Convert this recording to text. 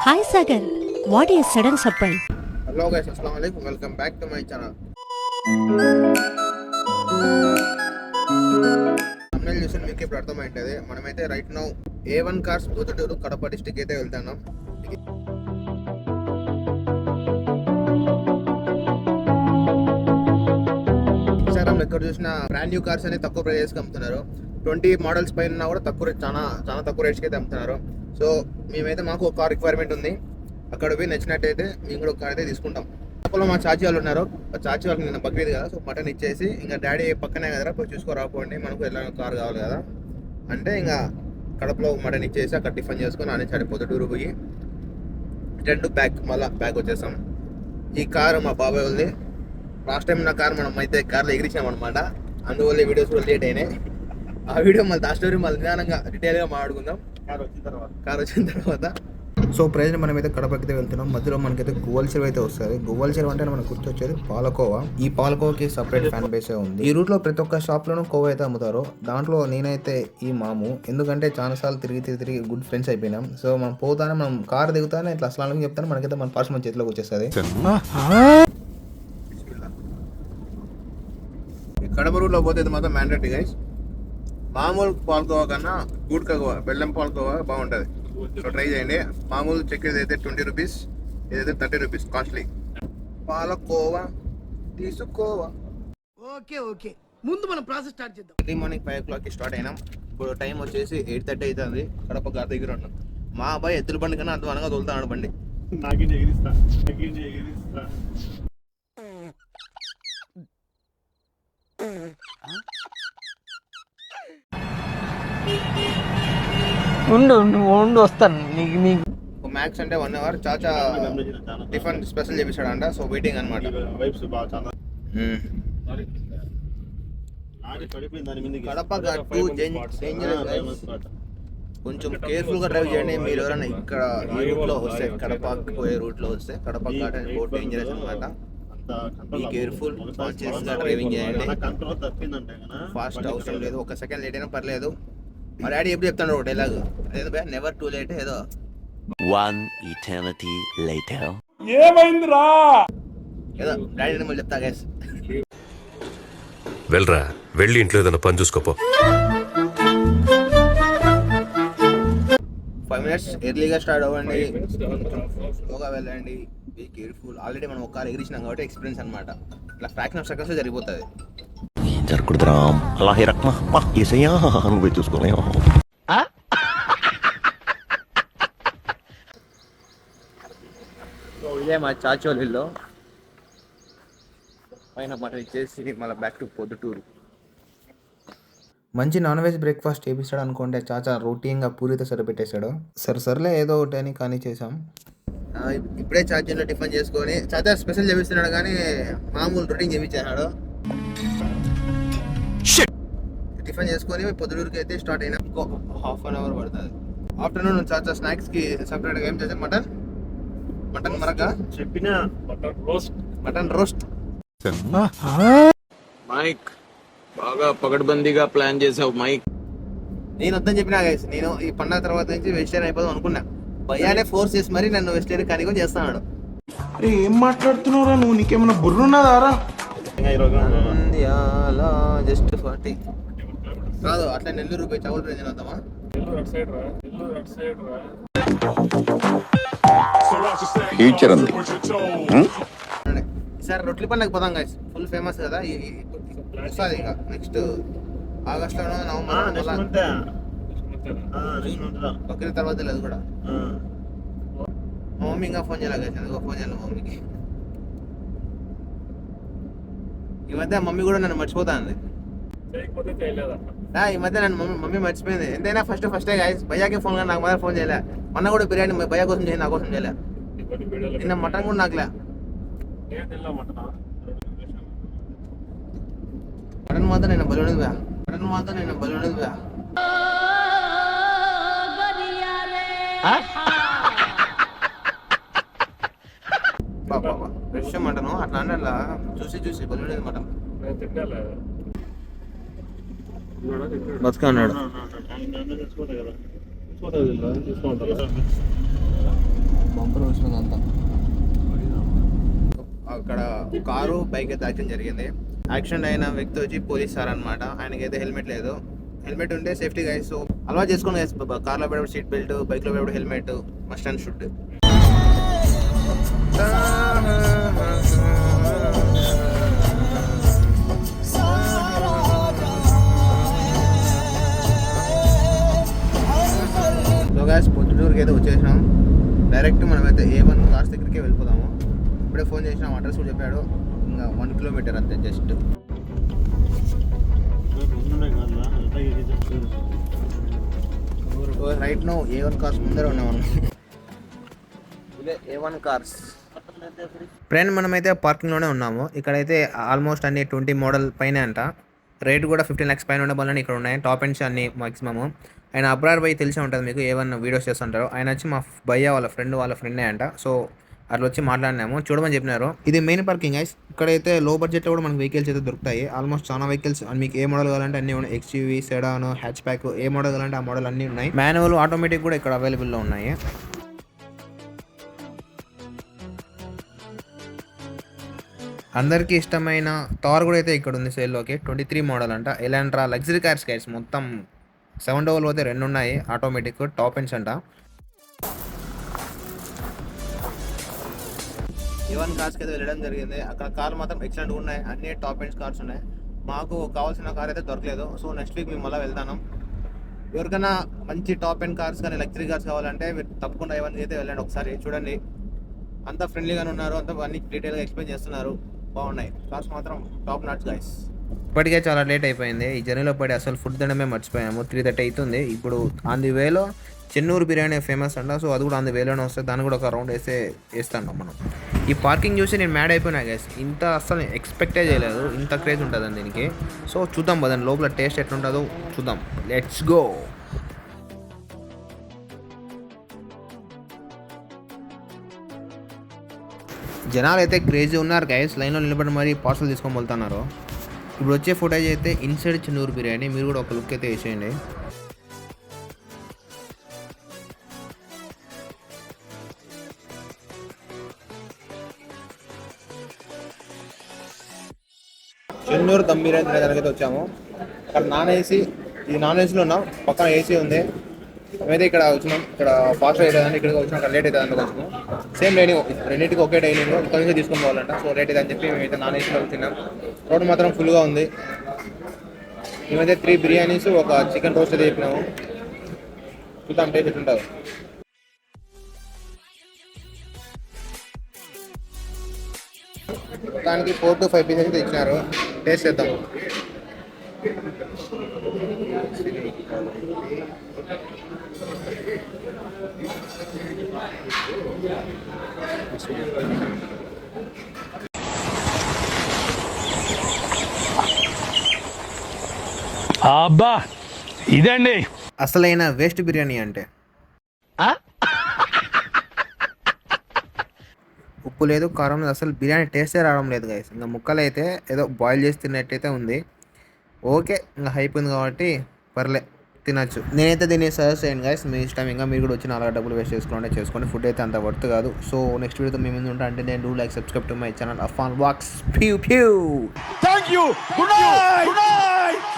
Hi Sagar, what is sudden surprise? Hello guys, Assalamualaikum. Welcome back to my channel. thumbnail చూసి మీకు ఇప్పుడు అర్థమైంటది. మనమైతే right now A1 cars Proddatur Kadapa district అయితే వెళ్తున్నాం. Instagram ఎక్కడ చూసినా బ్రాండ్ న్యూ కార్స్ అనేది తక్కువ ప్రైస్ కి అమ్ముతున్నారు. 20 మోడల్స్ పైన కూడా తక్కువ రేట్, చాలా తక్కువ రేట్స్కి అయితే అమ్ముతున్నారు. సో మేమైతే మాకు ఒక కార్ రిక్వైర్మెంట్ ఉంది. అక్కడ పోయి నచ్చినట్టయితే మేము కూడా ఒక కార్ అయితే తీసుకుంటాం. కడపలో మా చాచి వాళ్ళు ఉన్నారు. చాచి వాళ్ళకి నిన్న బక్రీద్ కదా, సో మటన్ ఇచ్చేసి ఇంకా డాడీ పక్కనే కదరా పోయి చూసుకోరాపోండి, మనకు ఎలా కార్ కావాలి కదా అంటే ఇంకా కడపలో మటన్ ఇచ్చేసి అక్కడ టిఫిన్ చేసుకొని ఆనేసాడు పొద్దుటూరు పోయి రిటర్న్ టు మళ్ళీ బ్యాక్ వచ్చేసాం. ఈ కారు మా బాబాయ్ ఉంది. లాస్ట్ టైం నా కార్ మనం అయితే కార్లో ఎగిరించాం అనమాట, అందువల్ల వీడియోస్ కూడా లేట్ అయినాయి. ఆ వీడియో మళ్ళీ ఆ స్టోరీ మళ్ళీ నిదానంగా డీటెయిల్గా మాట్లాడుకుందాం కార్ వచ్చిన తర్వాత. సో ప్రెజెంట్ మనమైతే కడపకి వెళ్తున్నాం. మధ్యలో మనకైతే గువ్వల చెరువు అయితే వస్తుంది. గువ్వల చెరువు అంటే మనకు గుర్తొచ్చేది పాలకోవా. ఈ పాలకోవాకి సపరేట్ ఫ్యాన్ బేసే ఉంది. ఈ రూట్ లో ప్రతి ఒక్క షాప్ లోనూ కోవా అయితే అమ్ముతారు. దాంట్లో నేనైతే ఈ మాము, ఎందుకంటే చాలా సార్లు తిరిగి గుడ్ ఫ్రెండ్స్ అయిపోయినాం. సో మనం పోతానే మనం కార్ దిగుతానే ఇట్లా అసలు చెప్తాను, మనకైతే మన పర్స్ మన చేతిలోకి వచ్చేస్తుంది. కడప రూట్ లో పోతే మాత్రం మ్యాండేటరీ గైస్. మామూలు పాలకోవా కన్నా గూడ్ కగోవా, బెల్లం పాలకోవా బాగుంటుంది. సో ట్రై చేయండి. మామూలు చక్కెర అయితే 20 రూపీస్, ఇదైతే 30 రూపీస్ కాస్ట్లీ. పాలకోవా తీసుకోవా. ఓకే ముందు మనం ప్రాసెస్ స్టార్ట్ చేద్దాం. ఎర్లీ మార్నింగ్ 5 o'clock స్టార్ట్ అయినాం. ఇప్పుడు టైం వచ్చేసి 8:30 అవుతుంది. కడప గారి దగ్గర ఉన్నాం. మా అబ్బాయి ఎద్దుల బండి కన్నా అధ్వానంగా తోలుతాడు బండి. ఉండు వస్తాను. మ్యాక్స్ అంటే 1 hour. చాచా టిఫిన్ స్పెషల్ చేపిస్తాడంట, సో వెయిటింగ్ అనమాట. కడప గట్టు డేంజరస్, కొంచెం కేర్ఫుల్ గా డ్రైవ్ చేయండి. మీరు ఎవరైనా ఇక్కడ ఈ రూట్ లో వస్తే, కడప పోయే రూట్ లో వస్తే, కడప ఘాట్ అనేది బోట్ డేంజరస్ అనమాట. బీ కేర్ఫుల్, కాన్షియస్ గా డ్రైవింగ్ చేయండి. ఫాస్ట్ అవసరం లేదు, 1 సెకండ్ లేట్ అయినా పర్లేదు. మా డాడీ ఎప్పుడు చెప్తాడు డైలాగ్, అదేదో బే నెవర్ టూ లేట్ ఏదో. 1 eternity later. ఏమైందిరా ఏదో డాడీ మళ్ళీ చెప్తా గైస్. వెళ్ళరా, వెళ్ళి ఇంట్లో ఏదైనా పని చూసుకోపో. 5 minutes ఎర్లీగా స్టార్ట్ అవ్వండి, స్లోగా వెళ్ళండి, బీ కేర్ఫుల్. ఆల్రెడీ మనం ఒక కార్ ఎగిరించినాం కాబట్టి ఎక్స్పీరియన్స్ అనమాట. ఇట్లా ఫ్రాక్షన్ ఆఫ్ సెకండ్స్ జరిగిపోతుంది. జరగకూడదురా, అలాగే రక్మా ఏసయ్యా నువ్వే చూసుకోలే. ఇదే మా చాచోళ్ళ ఇల్లు. పైన మటన్ ఇచ్చేసి మళ్ళీ బ్యాక్ టు పొద్దుటూరు. మంచి నాన్ వెజ్ బ్రేక్ఫాస్ట్ చేపిస్తాడు అనుకుంటే చాచా రొటీన్గా పూరితో సరిపెట్టేశాడు. సరేలే ఏదో ఒకటి అని కానీ చేసాం. ఇప్పుడే చాచీలో టిఫిన్ చేసుకొని, చాచా స్పెషల్ చేపిస్తున్నాడు కానీ మామూలు రొటీన్ చేపించాడు. టిఫిన్ చేసుకొని పొద్దుటూరుకి అయితే స్టార్ట్ అయినా. ఇంకో ½ an hour పడుతుంది. ఆఫ్టర్నూన్ చాచా స్నాక్స్ కి సపరేట్గా ఏం చేసాం, మటన్ మరక చెప్పిన మటన్ రోస్ట్. మైక్ బాగా పకడ్బందీగా ప్లాన్ చేసావు మైక్. నేను వద్దని చెప్పినా గైస్, నేను ఈ పండగ తర్వాత నుంచి వెజిటేరియన్ అయిపోదాం అనుకున్నా. భయానే ఫోర్స్ చేసి మరి నన్ను వెజిటేరియన్ కానీ కూడా చేస్తున్నాడు. అరే ఏం మాట్లాడుతున్నావురా నువ్వు, నీకేమన్నా బుర్రున్నదారా? జస్ట్ 40 కాదు, అట్లా నెల్లూరు రూపాయి చౌల్ రేంజ్ వద్దామా? ఫ్యూచర్ ఉంది. ఈసారి రొట్టెల పండుగ పోదాం గైస్, ఫుల్ ఫేమస్ కదా. వస్తుంది ఇక నెక్స్ట్ ఆగస్ట్ లోనో నవంబర్. బక్రీద్ తర్వాత లేదు కూడా. మా మమ్మీ ఇంకా ఫోన్ చేయాలి గైస్, ఎందుకో ఫోన్ చేయాలి మా మమ్మీకి. ఈ మధ్య మమ్మీ కూడా నన్ను మర్చిపోతాంది. ఈ మధ్య నన్ను మమ్మీ మర్చిపోయింది. ఎంతైనా ఫస్టే గైస్, భయ్యాకి ఫోన్ కానీ నాకు మాత్రం ఫోన్ చేయలే. మొన్న కూడా బిర్యానీ భయ్యా కోసం చేయండి, నా కోసం చేయలే. నిన్న మటన్ కూడా నాకులే. మటన్ మాత్రం నేను బలునేది బా, ఫ్రెష్ మటను అట్లా అంటే అట్లా చూసి బలునేది మటన్. బతుకన్నాడు. బంపర్ వచ్చినదంతా. అక్కడ కారు బైక్ అయితే యాక్సిడెంట్ జరిగింది. యాక్సిడెంట్ అయిన వ్యక్తి వచ్చి పోలీస్ సార్ అనమాట. ఆయనకైతే హెల్మెట్ లేదు. హెల్మెట్ ఉంటే సేఫ్టీ గైస్. సో అలవాటు చేసుకోండి గైస్. కార్లో పోయేటప్పుడు సీట్ బెల్ట్, బైక్లో పోయేటప్పుడు helmet must and should. So guys పొద్దుటూరుకి అయితే వచ్చేసినాం. డైరెక్ట్ మనమైతే A1 కార్స్ దగ్గరికి వెళ్ళిపోదాము. ఇప్పుడే ఫోన్ చేసినాం, అడ్రస్ కూడా చెప్పాడు. ఇంకా 1 కిలోమీటర్ అంతే just. Right no A1 cars ముందర ఉన్నాం. ఇదే A1 కార్స్. ఫ్రెండ్ మనమైతే పార్కింగ్లోనే ఉన్నాము. ఇక్కడైతే ఆల్మోస్ట్ అన్ని 20 మోడల్ పైన అంట. రేట్ కూడా 15 lakhs పైన ఉండే బళ్ళని ఇక్కడ ఉన్నాయి. టాప్ ఎండ్స్ అన్ని మాక్సిమము. ఆయన అబ్రార్ బై తెలిసే ఉంటుంది మీకు, A1 వీడియోస్ చేస్తుంటారు. ఆయన వచ్చి మా భయ్య వాళ్ళ ఫ్రెండే అంట. సో అట్లా వచ్చి మాట్లాడినాము, చూడమని చెప్పినారు. ఇది మెయిన్ పార్కింగ్ గైస్. ఇక్కడైతే లో బడ్జెట్లో కూడా మనకి వెహికల్స్ అయితే దొరుకుతాయి. ఆల్మోస్ట్ చాలా వెహికల్స్ మీకు ఏ మోడల్ కావాలంటే అన్ని ఉన్నాయి. XUV, సెడాన్, హ్యాచ్ ప్యాక్, ఏ మోడల్ కావాలంటే ఆ మోడల్ అన్నీ ఉన్నాయి. మాన్యువల్, ఆటోమేటిక్ కూడా ఇక్కడ అవైలబుల్లో ఉన్నాయి. అందరికీ ఇష్టమైన థార్ కూడా అయితే ఇక్కడ ఉంది సేల్లోకి. 23 మోడల్ అంట. Elantra luxury cars guys. మొత్తం 700 పోతే 2 ఉన్నాయి ఆటోమేటిక్ టాప్ ఎండ్స్ అంట. A1 కార్స్కి అయితే వెళ్ళడం జరిగింది. అక్కడ కార్లు మాత్రం ఎక్సలెంట్గా ఉన్నాయి. అన్ని టాప్ ఎండ్స్ కార్స్ ఉన్నాయి. మాకు కావాల్సిన కార్ అయితే దొరకలేదు. సో నెక్స్ట్ వీక్ మేము మళ్ళీ వెళ్తాను. ఎవరికైనా మంచి టాప్ ఎండ్ కార్స్ కానీ లగ్జరీ కార్స్ కావాలంటే మీరు తప్పకుండా A1 అయితే వెళ్ళండి. ఒకసారి చూడండి, అంతా ఫ్రెండ్లీగానే ఉన్నారు. అంతా అన్ని డీటెయిల్గా ఎక్స్ప్లెయిన్ చేస్తున్నారు. బాగున్నాయి కార్స్ మాత్రం, టాప్ నాట్స్ గైస్. ఇప్పటికే చాలా లేట్ అయిపోయింది. ఈ జర్నీలో పడి అసలు ఫుడ్ తినడమే మర్చిపోయాము. 3:30 అవుతుంది. ఇప్పుడు ఆన్ ది వేలో చెన్నూరు బిర్యానీ ఫేమస్ అంట. సో అది కూడా ఆన్ ది వేలోనే వస్తుంది. దాన్ని కూడా ఒక రౌండ్ వేస్తాను మనం. ఈ పార్కింగ్ చూసి నేను మ్యాడ్ అయిపోయినా గైస్. ఇంత అసలు ఎక్స్పెక్టే చేయలేదు, ఇంత క్రేజ్ ఉంటుందని దీనికి. సో చూద్దాం దాని లోపల టేస్ట్ ఎట్లుంటుందో చూద్దాం. Let's go. జనాలు అయితే క్రేజీ ఉన్నారు గైస్. లైన్లో నిలబడి మరీ పార్సల్ తీసుకొని వెళ్తున్నారు. ఇప్పుడు వచ్చే ఫుటేజ్ అయితే ఇన్సైడ్ చెన్నూరు బిర్యానీ. మీరు కూడా ఒక లుక్ అయితే వేసేయండి. చెన్నూరు దమ్ బిర్యానీ తినడానికి అయితే వచ్చాము. అక్కడ నాన్ ఏసీలో ఉన్నాం. పక్కన ఏసీ ఉంది. మేమైతే ఇక్కడ వచ్చినాం. ఇక్కడ ఫాస్ట్ అవుతుందని ఇక్కడికి వచ్చినాం. అక్కడ లేట్ అవుతుంది అందుకు వచ్చినాం. సేమ్ డైనింగ్, రెండింటికి ఒకే డైనింగ్. ఇక్కడ నుంచి తీసుకొని పోవాలంట. సో లేట్ అవుతుంది అని చెప్పి మేమైతే నాన్ ఏసీలో తిన్నాం. రోడ్ మాత్రం ఫుల్గా ఉంది. మేమైతే 3 బిర్యానీస్, ఒక చికెన్ రోస్ట్ అయితే చెప్పినాము. చూద్దాం టేస్ట్ ఎట్లుంటుంది. దానికి 4 to 5 పీసెస్ అయితే ఇచ్చినారు. టేస్ట్ చేద్దాం. అబ్బా ఇదండి అసలైన వేస్ట్ బిర్యానీ అంటే. ఉప్పు లేదు, కారం లేదు, అసలు బిర్యానీ టేస్టే రావడం లేదు గైస్. ఇంకా ముక్కలు అయితే ఏదో బాయిల్ చేసి తిన్నట్టయితే ఉంది. ఓకే, ఇంకా హైప్ ఉంది కాబట్టి పర్లే, తినచ్చు. నేనైతే దీన్ని సజెస్ట్ చేయండి గైస్. మీ ఇష్టం. ఇంకా మీరు కూడా వచ్చి 4 డబ్బులు వేస్ట్ చేసుకోండి. ఫుడ్ అయితే అంత వర్త్ కాదు. సో నెక్స్ట్ వీడియోతో మీ ముందు ఉంటా. అంటే నేను do like, subscribe to my channel అఫాన్ వాక్స్. ప్యూ ప్యూ. Thank you. Good night.